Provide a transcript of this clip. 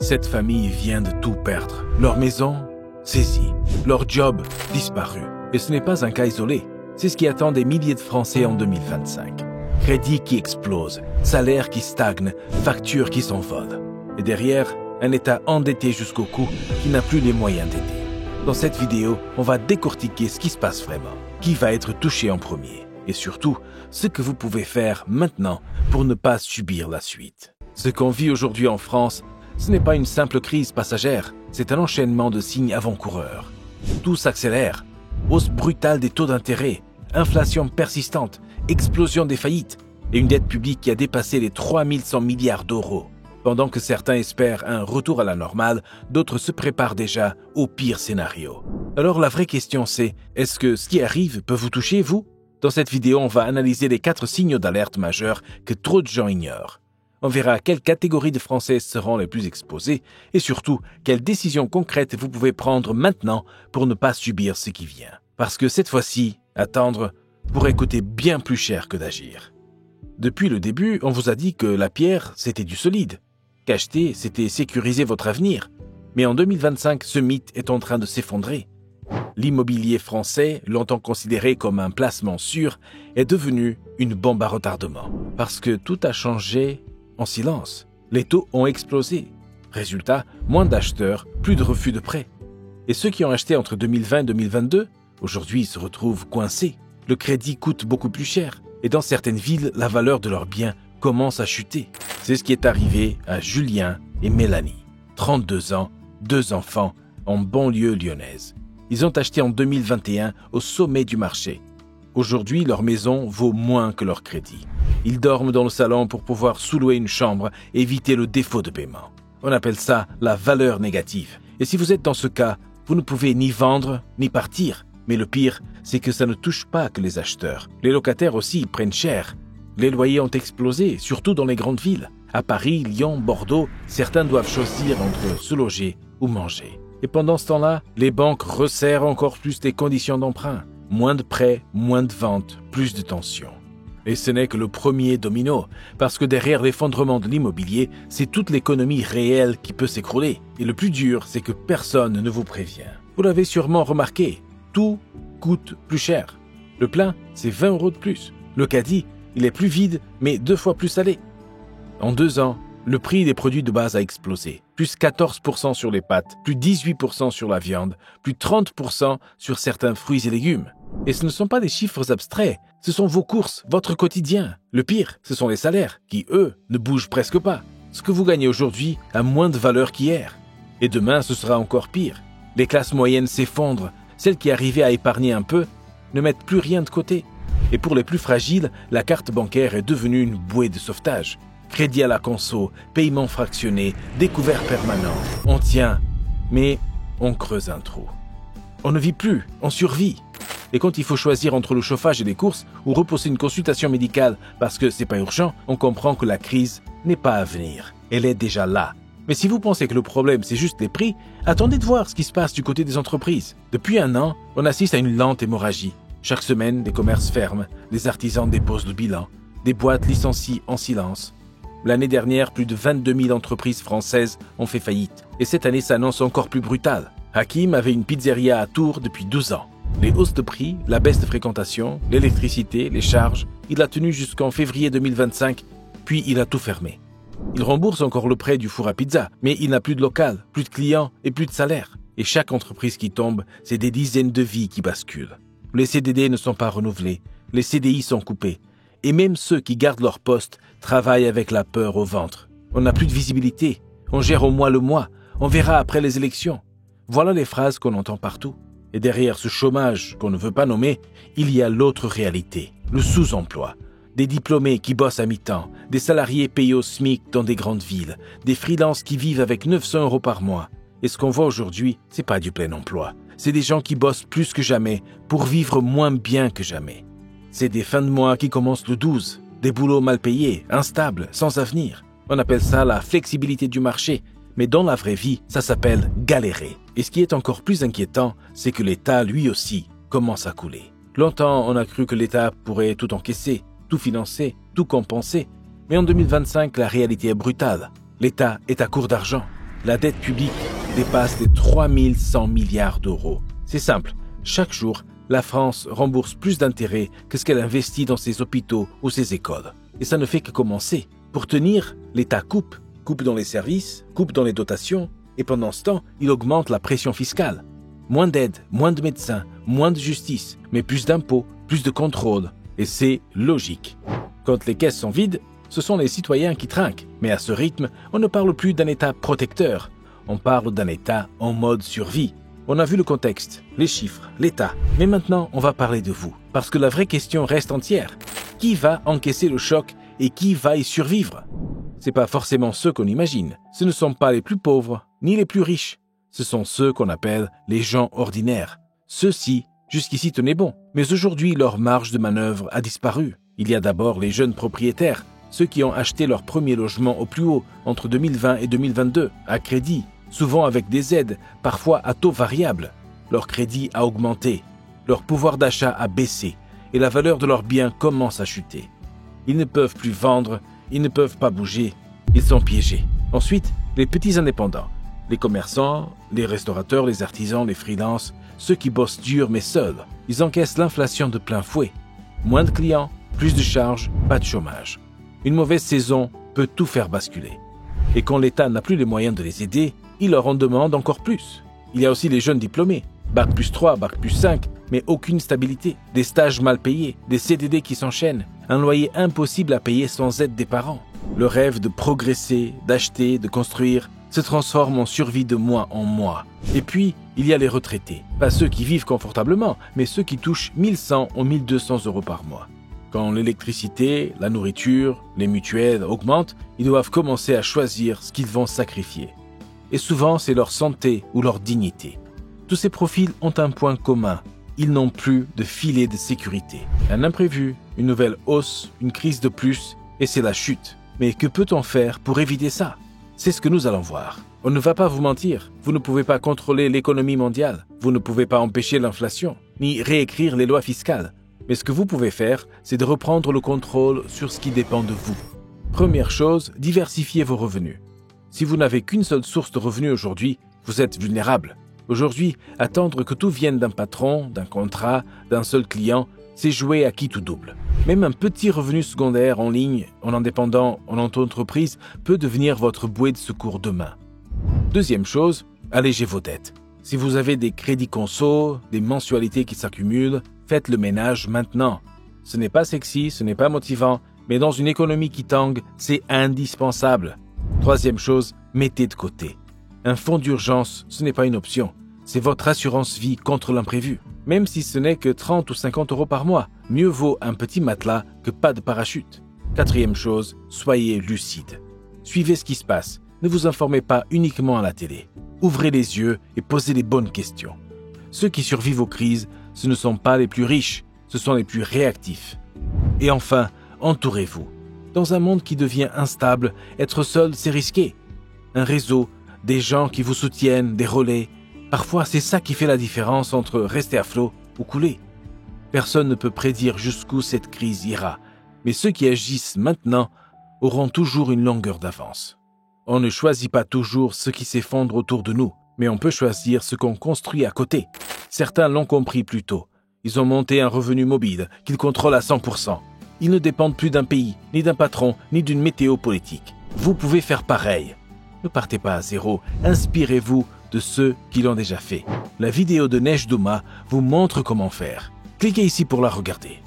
Cette famille vient de tout perdre. Leur maison, saisie. Leur job, disparu. Et ce n'est pas un cas isolé. C'est ce qui attend des milliers de Français en 2025. Crédit qui explose, salaire qui stagne, factures qui s'envolent. Et derrière, un État endetté jusqu'au cou qui n'a plus les moyens d'aider. Dans cette vidéo, on va décortiquer ce qui se passe vraiment, qui va être touché en premier, et surtout, ce que vous pouvez faire maintenant pour ne pas subir la suite. Ce qu'on vit aujourd'hui en France, ce n'est pas une simple crise passagère, c'est un enchaînement de signes avant-coureurs. Tout s'accélère, hausse brutale des taux d'intérêt, inflation persistante, explosion des faillites et une dette publique qui a dépassé les 3100 milliards d'euros. Pendant que certains espèrent un retour à la normale, d'autres se préparent déjà au pire scénario. Alors la vraie question c'est, est-ce que ce qui arrive peut vous toucher, vous? Dans cette vidéo, on va analyser les 4 signaux d'alerte majeurs que trop de gens ignorent. On verra quelles catégories de Français seront les plus exposées et surtout, quelles décisions concrètes vous pouvez prendre maintenant pour ne pas subir ce qui vient. Parce que cette fois-ci, attendre pourrait coûter bien plus cher que d'agir. Depuis le début, on vous a dit que la pierre, c'était du solide. Qu'acheter, c'était sécuriser votre avenir. Mais en 2025, ce mythe est en train de s'effondrer. L'immobilier français, longtemps considéré comme un placement sûr, est devenu une bombe à retardement. Parce que tout a changé en silence. Les taux ont explosé. Résultat, moins d'acheteurs, plus de refus de prêts. Et ceux qui ont acheté entre 2020 et 2022, aujourd'hui se retrouvent coincés. Le crédit coûte beaucoup plus cher. Et dans certaines villes, la valeur de leurs biens commence à chuter. C'est ce qui est arrivé à Julien et Mélanie. 32 ans, 2 enfants, en banlieue lyonnaise. Ils ont acheté en 2021 au sommet du marché. Aujourd'hui, leur maison vaut moins que leur crédit. Ils dorment dans le salon pour pouvoir sous-louer une chambre et éviter le défaut de paiement. On appelle ça la valeur négative. Et si vous êtes dans ce cas, vous ne pouvez ni vendre ni partir. Mais le pire, c'est que ça ne touche pas que les acheteurs. Les locataires aussi prennent cher. Les loyers ont explosé, surtout dans les grandes villes. À Paris, Lyon, Bordeaux, certains doivent choisir entre se loger ou manger. Et pendant ce temps-là, les banques resserrent encore plus les conditions d'emprunt. Moins de prêts, moins de ventes, plus de tensions. Et ce n'est que le premier domino, parce que derrière l'effondrement de l'immobilier, c'est toute l'économie réelle qui peut s'écrouler. Et le plus dur, c'est que personne ne vous prévient. Vous l'avez sûrement remarqué, tout coûte plus cher. Le plein, c'est 20 € de plus. Le caddie, il est plus vide, mais 2 fois plus salé. En 2 ans, le prix des produits de base a explosé. Plus 14% sur les pâtes, plus 18% sur la viande, plus 30% sur certains fruits et légumes. Et ce ne sont pas des chiffres abstraits, ce sont vos courses, votre quotidien. Le pire, ce sont les salaires, qui, eux, ne bougent presque pas. Ce que vous gagnez aujourd'hui a moins de valeur qu'hier. Et demain, ce sera encore pire. Les classes moyennes s'effondrent. Celles qui arrivaient à épargner un peu ne mettent plus rien de côté. Et pour les plus fragiles, la carte bancaire est devenue une bouée de sauvetage. Crédit à la conso, paiement fractionné, découvert permanent. On tient, mais on creuse un trou. On ne vit plus, on survit. Et quand il faut choisir entre le chauffage et les courses ou repousser une consultation médicale parce que c'est pas urgent, on comprend que la crise n'est pas à venir. Elle est déjà là. Mais si vous pensez que le problème c'est juste les prix, attendez de voir ce qui se passe du côté des entreprises. Depuis 1 an, on assiste à une lente hémorragie. Chaque semaine, des commerces ferment, les artisans déposent le bilan, des boîtes licencient en silence. L'année dernière, plus de 22 000 entreprises françaises ont fait faillite. Et cette année s'annonce encore plus brutale. Hakim avait une pizzeria à Tours depuis 12 ans. Les hausses de prix, la baisse de fréquentation, l'électricité, les charges, il a tenu jusqu'en février 2025, puis il a tout fermé. Il rembourse encore le prêt du four à pizza, mais il n'a plus de local, plus de clients et plus de salaire. Et chaque entreprise qui tombe, c'est des dizaines de vies qui basculent. Les CDD ne sont pas renouvelés, les CDI sont coupés. Et même ceux qui gardent leur poste travaillent avec la peur au ventre. On n'a plus de visibilité, on gère au mois le mois, on verra après les élections. Voilà les phrases qu'on entend partout. Et derrière ce chômage qu'on ne veut pas nommer, il y a l'autre réalité, le sous-emploi. Des diplômés qui bossent à mi-temps, des salariés payés au SMIC dans des grandes villes, des freelances qui vivent avec 900 € par mois. Et ce qu'on voit aujourd'hui, c'est pas du plein emploi. C'est des gens qui bossent plus que jamais pour vivre moins bien que jamais. C'est des fins de mois qui commencent le 12, des boulots mal payés, instables, sans avenir. On appelle ça la flexibilité du marché, mais dans la vraie vie, ça s'appelle galérer. Et ce qui est encore plus inquiétant, c'est que l'État, lui aussi, commence à couler. Longtemps, on a cru que l'État pourrait tout encaisser, tout financer, tout compenser. Mais en 2025, la réalité est brutale. L'État est à court d'argent. La dette publique dépasse les 3100 milliards d'euros. C'est simple, chaque jour, la France rembourse plus d'intérêts que ce qu'elle investit dans ses hôpitaux ou ses écoles. Et ça ne fait que commencer. Pour tenir, l'État coupe dans les services, coupe dans les dotations, et pendant ce temps, il augmente la pression fiscale. Moins d'aide, moins de médecins, moins de justice, mais plus d'impôts, plus de contrôle. Et c'est logique. Quand les caisses sont vides, ce sont les citoyens qui trinquent. Mais à ce rythme, on ne parle plus d'un État protecteur. On parle d'un État en mode survie. On a vu le contexte, les chiffres, l'État. Mais maintenant, on va parler de vous. Parce que la vraie question reste entière. Qui va encaisser le choc et qui va y survivre? C'est pas forcément ceux qu'on imagine. Ce ne sont pas les plus pauvres, ni les plus riches. Ce sont ceux qu'on appelle les gens ordinaires. Ceux-ci, jusqu'ici tenaient bon. Mais aujourd'hui, leur marge de manœuvre a disparu. Il y a d'abord les jeunes propriétaires, ceux qui ont acheté leur premier logement au plus haut entre 2020 et 2022, à crédit, souvent avec des aides, parfois à taux variable. Leur crédit a augmenté, leur pouvoir d'achat a baissé et la valeur de leurs biens commence à chuter. Ils ne peuvent plus vendre, ils ne peuvent pas bouger, ils sont piégés. Ensuite, les petits indépendants, les commerçants, les restaurateurs, les artisans, les freelances, ceux qui bossent dur mais seuls, ils encaissent l'inflation de plein fouet. Moins de clients, plus de charges, pas de chômage. Une mauvaise saison peut tout faire basculer. Et quand l'État n'a plus les moyens de les aider, il leur en demande encore plus. Il y a aussi les jeunes diplômés, Bac plus 3, Bac plus 5, mais aucune stabilité, des stages mal payés, des CDD qui s'enchaînent, un loyer impossible à payer sans aide des parents. Le rêve de progresser, d'acheter, de construire se transforme en survie de mois en mois. Et puis, il y a les retraités. Pas ceux qui vivent confortablement, mais ceux qui touchent 1100 ou 1200 euros par mois. Quand l'électricité, la nourriture, les mutuelles augmentent, ils doivent commencer à choisir ce qu'ils vont sacrifier. Et souvent, c'est leur santé ou leur dignité. Tous ces profils ont un point commun. Ils n'ont plus de filet de sécurité. Un imprévu, une nouvelle hausse, une crise de plus, et c'est la chute. Mais que peut-on faire pour éviter ça? C'est ce que nous allons voir. On ne va pas vous mentir. Vous ne pouvez pas contrôler l'économie mondiale. Vous ne pouvez pas empêcher l'inflation, ni réécrire les lois fiscales. Mais ce que vous pouvez faire, c'est de reprendre le contrôle sur ce qui dépend de vous. Première chose, diversifiez vos revenus. Si vous n'avez qu'une seule source de revenus aujourd'hui, vous êtes vulnérable. Aujourd'hui, attendre que tout vienne d'un patron, d'un contrat, d'un seul client, c'est jouer à qui tout double. Même un petit revenu secondaire en ligne, en indépendant, en auto-entreprise, peut devenir votre bouée de secours demain. Deuxième chose, allégez vos dettes. Si vous avez des crédits conso, des mensualités qui s'accumulent, faites le ménage maintenant. Ce n'est pas sexy, ce n'est pas motivant, mais dans une économie qui tangue, c'est indispensable. Troisième chose, mettez de côté. Un fonds d'urgence, ce n'est pas une option. C'est votre assurance vie contre l'imprévu. Même si ce n'est que 30 ou 50 euros par mois, mieux vaut un petit matelas que pas de parachute. Quatrième chose, soyez lucide. Suivez ce qui se passe. Ne vous informez pas uniquement à la télé. Ouvrez les yeux et posez les bonnes questions. Ceux qui survivent aux crises, ce ne sont pas les plus riches, ce sont les plus réactifs. Et enfin, entourez-vous. Dans un monde qui devient instable, être seul, c'est risqué. Un réseau, des gens qui vous soutiennent, des relais. Parfois, c'est ça qui fait la différence entre rester à flot ou couler. Personne ne peut prédire jusqu'où cette crise ira, mais ceux qui agissent maintenant auront toujours une longueur d'avance. On ne choisit pas toujours ce qui s'effondre autour de nous, mais on peut choisir ce qu'on construit à côté. Certains l'ont compris plus tôt. Ils ont monté un revenu mobile qu'ils contrôlent à 100%. Ils ne dépendent plus d'un pays, ni d'un patron, ni d'une météo politique. Vous pouvez faire pareil. Ne partez pas à zéro, inspirez-vous de ceux qui l'ont déjà fait. La vidéo de Neige Douma vous montre comment faire. Cliquez ici pour la regarder.